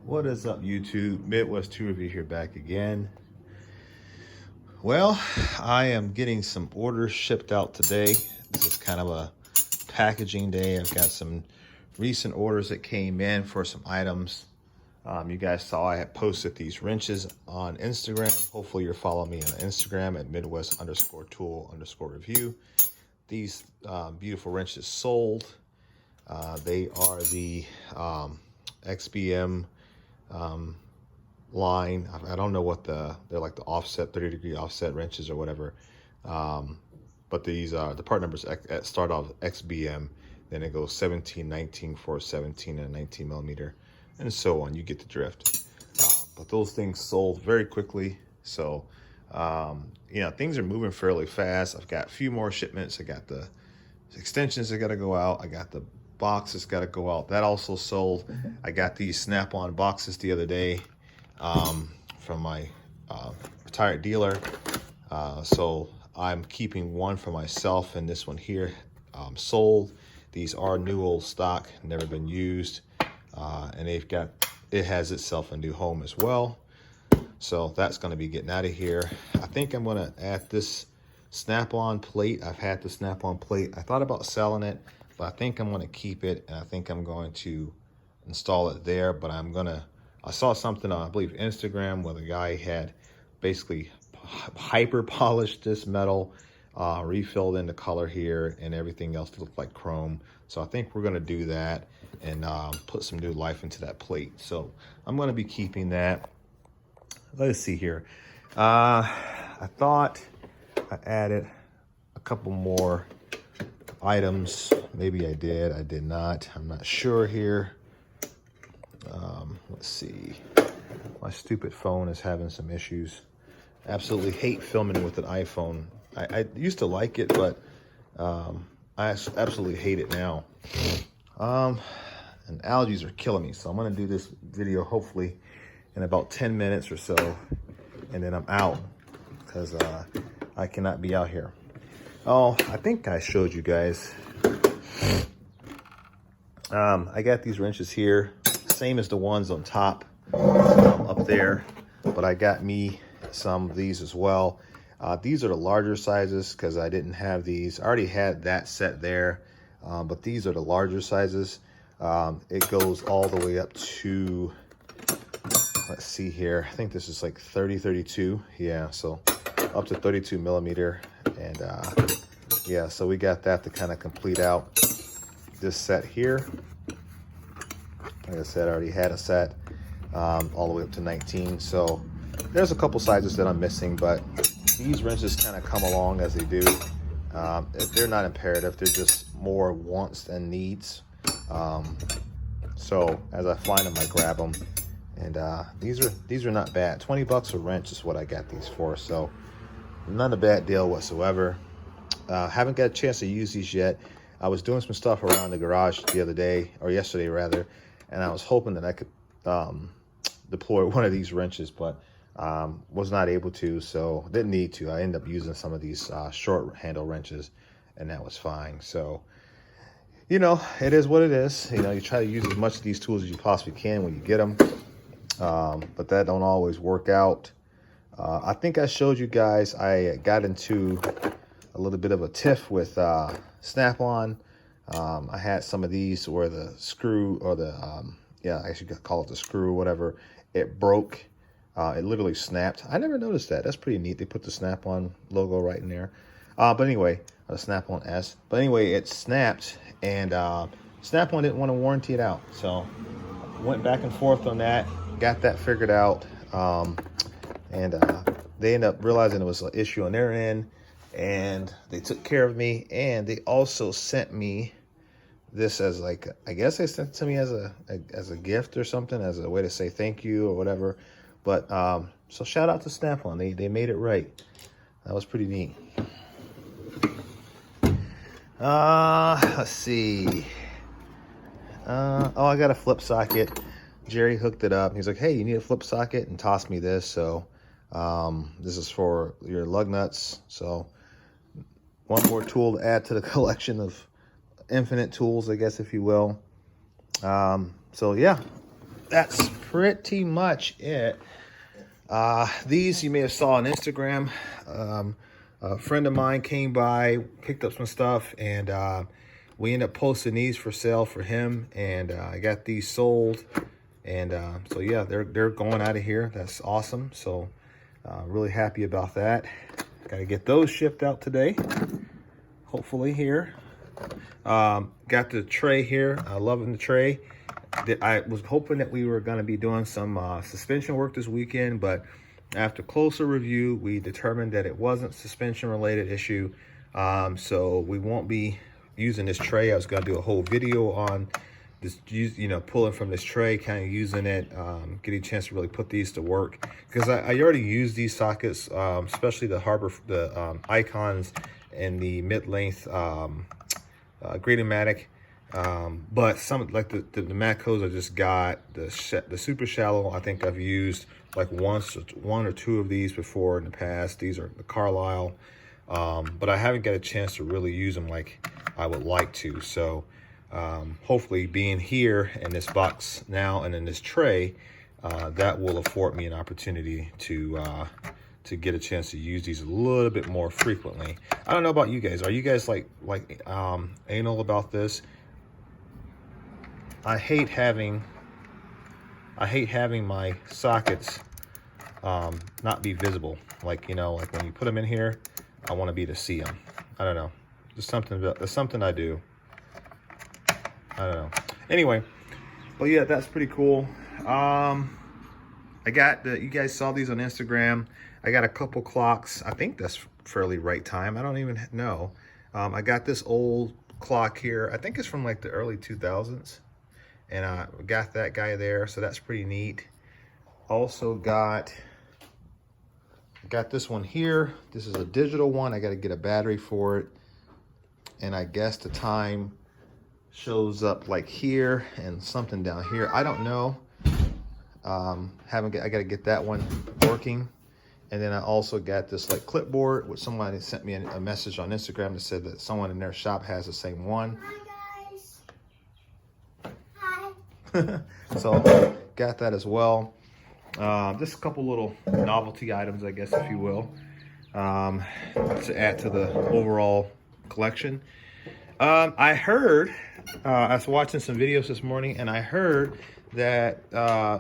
What is up, YouTube? Midwest 2 Review here, back again. Well, I am getting some orders shipped out today. This is kind of a packaging day. I've got some recent orders that came in for some items. You guys saw I had posted these wrenches on Instagram. Hopefully you're following me on Instagram at Midwest_tool_review. These beautiful wrenches sold. They are the XBM line. I don't know what they're like, the offset 30-degree offset wrenches or whatever, but these the part numbers start off XBM, then it goes 17, 19 for 17 and 19 millimeter, and so on. You get the drift. But those things sold very quickly, so things are moving fairly fast. I've got a few more shipments. I got the extensions that got to go out. I got the boxes got to go out. That also sold. I got these snap-on boxes the other day from my retired dealer. So I'm keeping one for myself, and this one here sold. These are new old stock, never been used, and it has itself a new home as well. So that's going to be getting out of here. I think I'm going to add this snap-on plate. I've had the snap-on plate. I thought about selling it, but I think I'm going to keep it, and I think I'm going to install it there. But I saw something on, I believe, Instagram, where the guy had basically hyper polished this metal, refilled in the color here, and everything else looked like chrome. So I think we're going to do that and put some new life into that plate. So I'm going to be keeping that. Let's see here. I thought I added a couple more items. Maybe I did not. I'm not sure here. Let's see. My stupid phone is having some issues. Absolutely hate filming with an iPhone. I used to like it, but I absolutely hate it now. And allergies are killing me, so I'm going to do this video hopefully in about 10 minutes or so, and then I'm out because I cannot be out here. Oh, I think I showed you guys. I got these wrenches here, same as the ones on top up there, but I got me some of these as well. These are the larger sizes because I didn't have these. I already had that set there, but these are the larger sizes. It goes all the way up to, let's see here, I think this is like 32. Yeah, so up to 32 millimeter. And yeah, so we got that to kind of complete out this set here. Like I said, I already had a set all the way up to 19. So there's a couple sizes that I'm missing, but these wrenches kind of come along as they do. They're not imperative. They're just more wants than needs. So as I find them, I grab them. And these are not bad. 20 bucks a wrench is what I got these for. So not a bad deal whatsoever. Haven't got a chance to use these yet. I was doing some stuff around the garage the other day, or yesterday rather, and I was hoping that I could deploy one of these wrenches, but was not able to, so didn't need to. I ended up using some of these short handle wrenches, and that was fine. So, it is what it is. You try to use as much of these tools as you possibly can when you get them, but that don't always work out. I think I showed you guys I got into a little bit of a tiff with Snap-on. I had some of these where the screw, or the I actually call it the screw or whatever, it broke. It literally snapped. I never noticed that. That's pretty neat. They put the Snap-on logo right in there. But anyway, the Snap-on S. But anyway, it snapped, and Snap-on didn't want to warranty it out. So went back and forth on that, got that figured out. And they ended up realizing it was an issue on their end, and they took care of me. And they also sent me this as, like, I guess they sent it to me as a gift or something, as a way to say thank you or whatever. But so shout out to Snap-on. They made it right. That was pretty neat. Let's see. Oh, I got a flip socket. Jerry hooked it up. He's like, hey, you need a flip socket? And tossed me this. So this is for your lug nuts. So one more tool to add to the collection of infinite tools, I guess, if you will. So yeah, that's pretty much it. These you may have saw on Instagram. A friend of mine came by, picked up some stuff, and we ended up posting these for sale for him, and I got these sold. And so yeah, they're going out of here. That's awesome. So really happy about that. Got to get those shipped out today, hopefully here. Got the tray here. Loving the tray. I was hoping that we were going to be doing some suspension work this weekend, but after closer review, we determined that it wasn't suspension related issue. So we won't be using this tray. I was going to do a whole video on this, pulling from this tray, kind of using it, getting a chance to really put these to work, because I already used these sockets, especially the Icons and the mid-length Green-O-Matic. But some like the Matcos I just got, the super shallow, I think I've used like one or two of these before in the past. These are the Carlisle, but I haven't got a chance to really use them like I would like to. So hopefully being here in this box now and in this tray, that will afford me an opportunity to get a chance to use these a little bit more frequently. I don't know about you guys. Are you guys like anal about this? I hate having my sockets not be visible. Like when you put them in here, I want to be to see them. I don't know. There's something I do. I don't know. Anyway, but yeah, that's pretty cool. I got you guys saw these on Instagram. I got a couple clocks. I think that's fairly right time. I don't even know. I got this old clock here. I think it's from like the early 2000s. And I got that guy there, so that's pretty neat. Also got this one here. This is a digital one. I got to get a battery for it. And I guess the time shows up like here and something down here. I don't know. I got to get that one working. And then I also got this like clipboard, which somebody sent me a message on Instagram that said that someone in their shop has the same one. So got that as well. Just a couple little novelty items, I guess, if you will, to add to the overall collection. I heard, I was watching some videos this morning, and I heard that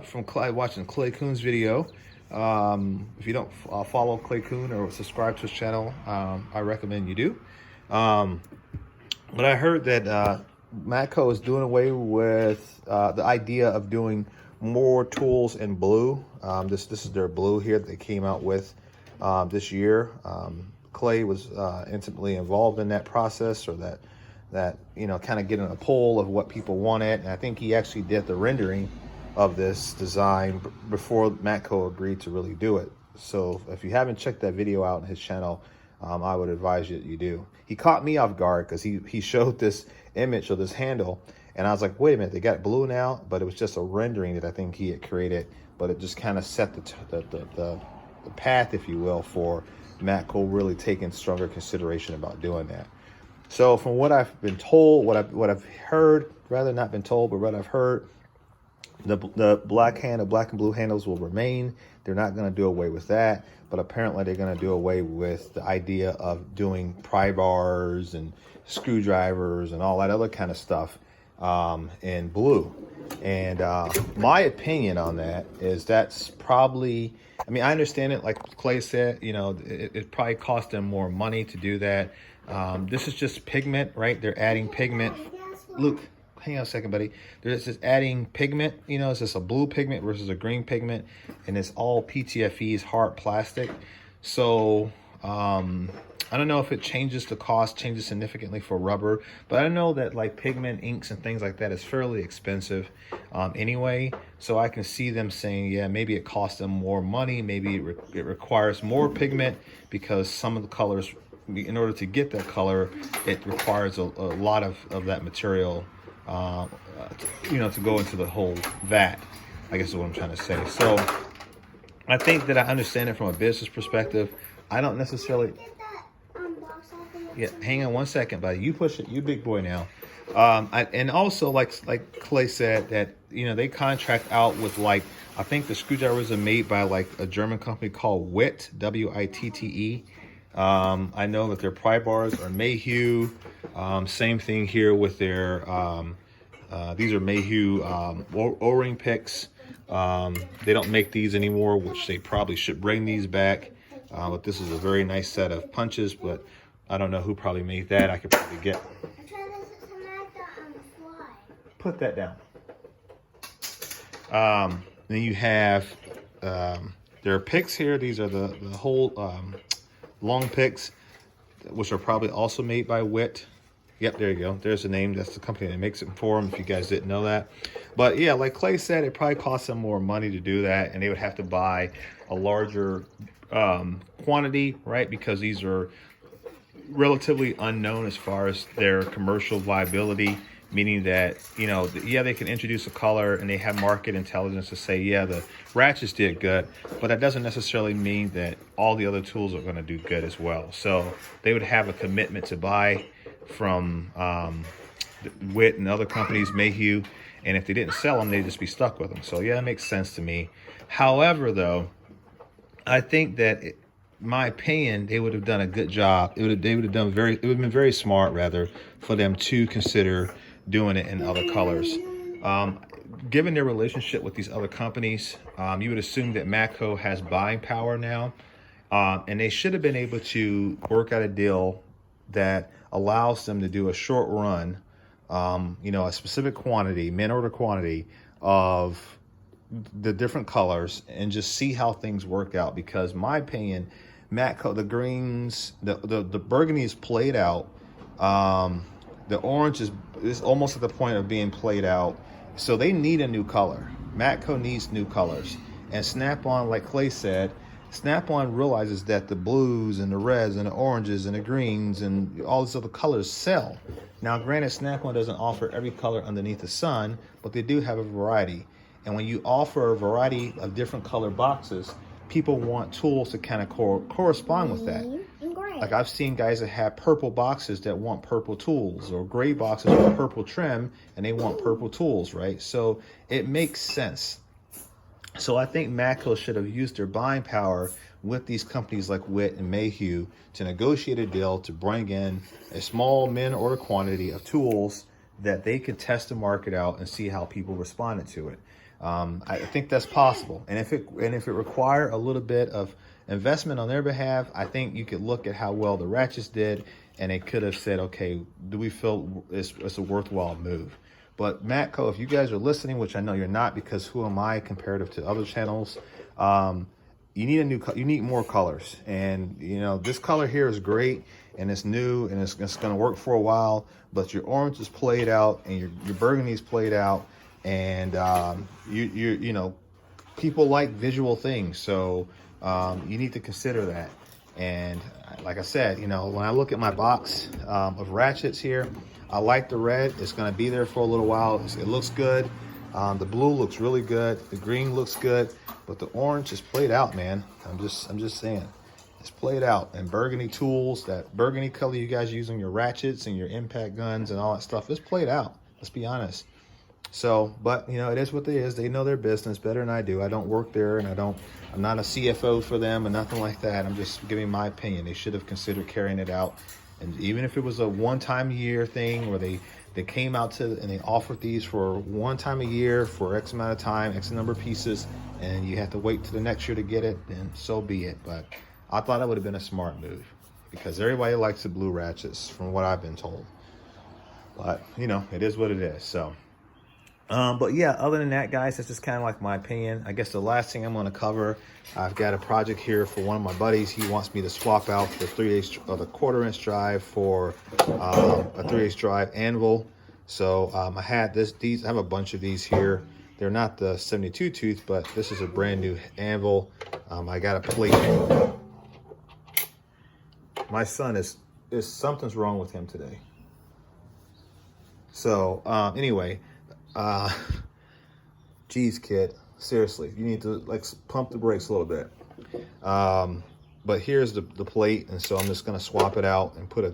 from watching Clay Coon's video. If you don't follow Clay Coon or subscribe to his channel, I recommend you do. But I heard that Matco is doing away with the idea of doing more tools in blue. This is their blue here that they came out with this year. Clay was intimately involved in that process, or that kind of getting a poll of what people wanted. And I think he actually did the rendering of this design before Matco agreed to really do it. So if you haven't checked that video out on his channel, I would advise you that you do. He caught me off guard because he showed this image of this handle, and I was like, wait a minute, they got blue now? But it was just a rendering that I think he had created, but it just kind of set the path, if you will, for Matco really taking stronger consideration about doing that. So from what I've been told, what I've heard, rather not been told, but what I've heard, the black and blue handles will remain. They're not going to do away with that, but apparently they're going to do away with the idea of doing pry bars and screwdrivers and all that other kind of stuff in blue. And my opinion on that is that's probably, I mean, I understand it, like Clay said, it probably cost them more money to do that. This is just pigment, right? They're adding pigment. Luke, hang on a second, buddy. They're just adding pigment. It's just a blue pigment versus a green pigment, and it's all PTFE's hard plastic. So I don't know if it changes the cost, changes significantly for rubber, but I know that like pigment, inks, and things like that is fairly expensive anyway. So I can see them saying, yeah, maybe it costs them more money. Maybe it requires more pigment because some of the colors, in order to get that color, it requires a lot of that material, to go into the whole vat, I guess is what I'm trying to say. So I think that I understand it from a business perspective. I don't necessarily... Yeah, hang on one second, buddy. You push it. You big boy now. And also, like Clay said, that they contract out with, like, I think the screwdrivers are made by like a German company called Witte, Witte. I know that their pry bars are Mayhew. Same thing here with their these are Mayhew O-ring picks. They don't make these anymore, which they probably should bring these back. But this is a very nice set of punches, but I don't know who probably made that. I could probably get. Put that down. Then you have there are picks here. These are the whole long picks, which are probably also made by Witte. Yep, there you go. There's the name. That's the company that makes it for them, if you guys didn't know that. But yeah, like Clay said, it probably costs them more money to do that, and they would have to buy a larger quantity, right? Because these are relatively unknown as far as their commercial viability, meaning that, yeah, they can introduce a color and they have market intelligence to say, yeah, the ratchets did good, but that doesn't necessarily mean that all the other tools are going to do good as well. So they would have a commitment to buy from Witte and other companies, Mayhew, and if they didn't sell them, they'd just be stuck with them. So yeah, it makes sense to me. However, though, I think that, my opinion, they would have done a good job. It would have been very smart, rather, for them to consider doing it in other colors. Given their relationship with these other companies, you would assume that Matco has buying power now, and they should have been able to work out a deal that allows them to do a short run, a specific quantity, min order quantity of the different colors, and just see how things work out. Because my opinion, Matco, the greens, the burgundy is played out. The orange is almost at the point of being played out. So they need a new color. Matco needs new colors. And Snap-on, like Clay said, Snap-on realizes that the blues and the reds and the oranges and the greens and all these other colors sell. Now, granted, Snap-on doesn't offer every color underneath the sun, but they do have a variety. And when you offer a variety of different color boxes, people want tools to kind of correspond with that. Like, I've seen guys that have purple boxes that want purple tools, or gray boxes with purple trim and they want purple tools, right? So it makes sense. So I think Matco should have used their buying power with these companies like Witte and Mayhew to negotiate a deal to bring in a small min order quantity of tools that they could test the market out and see how people responded to it. I think that's possible, and if it required a little bit of investment on their behalf, I think you could look at how well the ratchets did, and they could have said, okay, do we feel it's a worthwhile move? But Matco, if you guys are listening, which I know you're not, because who am I comparative to other channels? You need more colors, and this color here is great, and it's new, and it's going to work for a while. But your orange is played out, and your burgundy is played out. And people like visual things, so you need to consider that. And like I said, when I look at my box of ratchets here, I like the red. It's going to be there for a little while. It looks good. The blue looks really good. The green looks good, but the orange is played out, man. I'm just saying, it's played out. And burgundy tools, that burgundy color you guys use on your ratchets and your impact guns and all that stuff, it's played out. Let's be honest. So, but it is what it is. They know their business better than I do. I don't work there, and I'm not a CFO for them and nothing like that. I'm just giving my opinion. They should have considered carrying it out. And even if it was a one-time a year thing where they came out and they offered these for one time a year for X amount of time, X number of pieces, and you have to wait till the next year to get it, then so be it. But I thought that would have been a smart move, because everybody likes the blue ratchets from what I've been told. But, it is what it is. So. But yeah, other than that, guys, that's just kind of like my opinion. I guess the last thing I'm going to cover, I've got a project here for one of my buddies. He wants me to swap out the 1/4-inch drive for a 3/8 drive anvil. So I had these. I have a bunch of these here. They're not the 72 tooth, but this is a brand new anvil. I got a plate. My son is something's wrong with him today. So anyway. Geez, kid, seriously, you need to pump the brakes a little bit. But here's the plate, and so I'm just going to swap it out and put a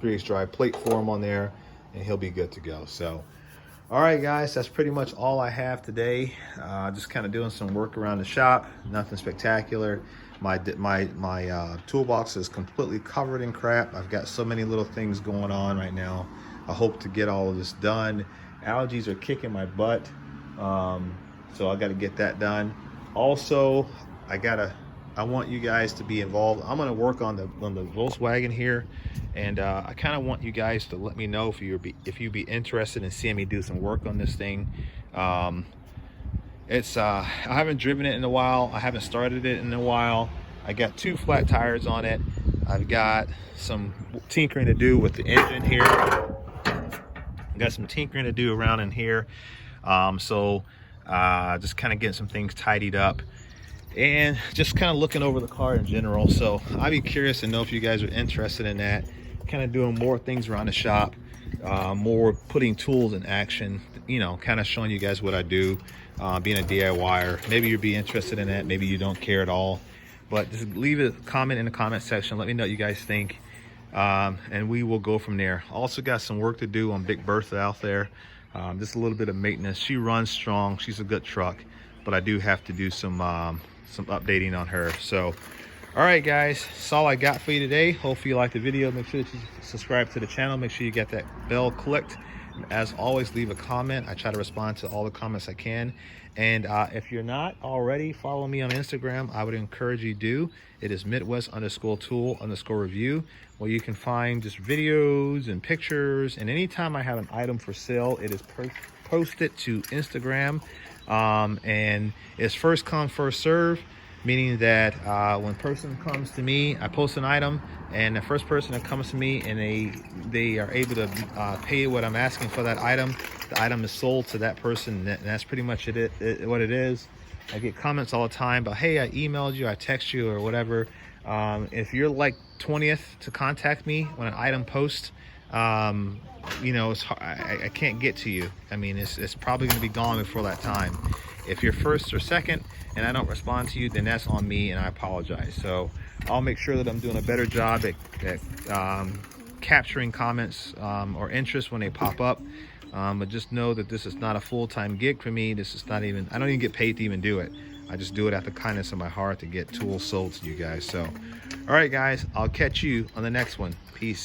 3/8 drive plate for him on there, and he'll be good to go. So all right, guys, that's pretty much all I have today. Just kind of doing some work around the shop, nothing spectacular. My toolbox is completely covered in crap. I've got so many little things going on right now. I hope to get all of this done. Allergies are kicking my butt, so I got to get that done. Also, I want you guys to be involved. I'm going to work on the Volkswagen here, and I kind of want you guys to let me know if you'd be interested in seeing me do some work on this thing. I haven't driven it in a while. I haven't started it in a while. I got 2 flat tires on it. I've got some tinkering to do with the engine here. I've got some tinkering to do around in here. Just kind of getting some things tidied up, and just kind of looking over the car in general. So I'd be curious to know if you guys are interested in that, kind of doing more things around the shop, more putting tools in action, you know, kind of showing you guys what I do, being a DIYer. Maybe you'd be interested in that, maybe you don't care at all, but just leave a comment in the comment section. Let me know what you guys think, and we will go from there. Also got some work to do on Big Bertha out there. Just a little bit of maintenance. She runs strong, she's a good truck, but I do have to do some updating on her. So all right, guys, that's all I got for you today. Hopefully you liked the video. Make sure that you subscribe to the channel. Make sure you get that bell clicked. And as always, leave a comment. I try to respond to all the comments I can. And if you're not already following me on Instagram, I would encourage you to do. It is Midwest_tool_review, where you can find just videos and pictures. And anytime I have an item for sale, it is posted to Instagram. And it's first come, first serve, meaning that when a person comes to me, I post an item, and the first person that comes to me and they are able to pay what I'm asking for that item, the item is sold to that person, and that's pretty much what it is. I get comments all the time about, hey, I emailed you, I text you, or whatever. If you're like 20th to contact me when an item posts, you know, it's hard, I can't get to you. I mean, it's probably going to be gone before that time. If you're first or second and I don't respond to you, then that's on me, and I apologize. So I'll make sure that I'm doing a better job at capturing comments or interest when they pop up. But just know that this is not a full-time gig for me. This is not even, I don't even get paid to even do it. I just do it out of the kindness of my heart to get tools sold to you guys. So all right, guys, I'll catch you on the next one. Peace.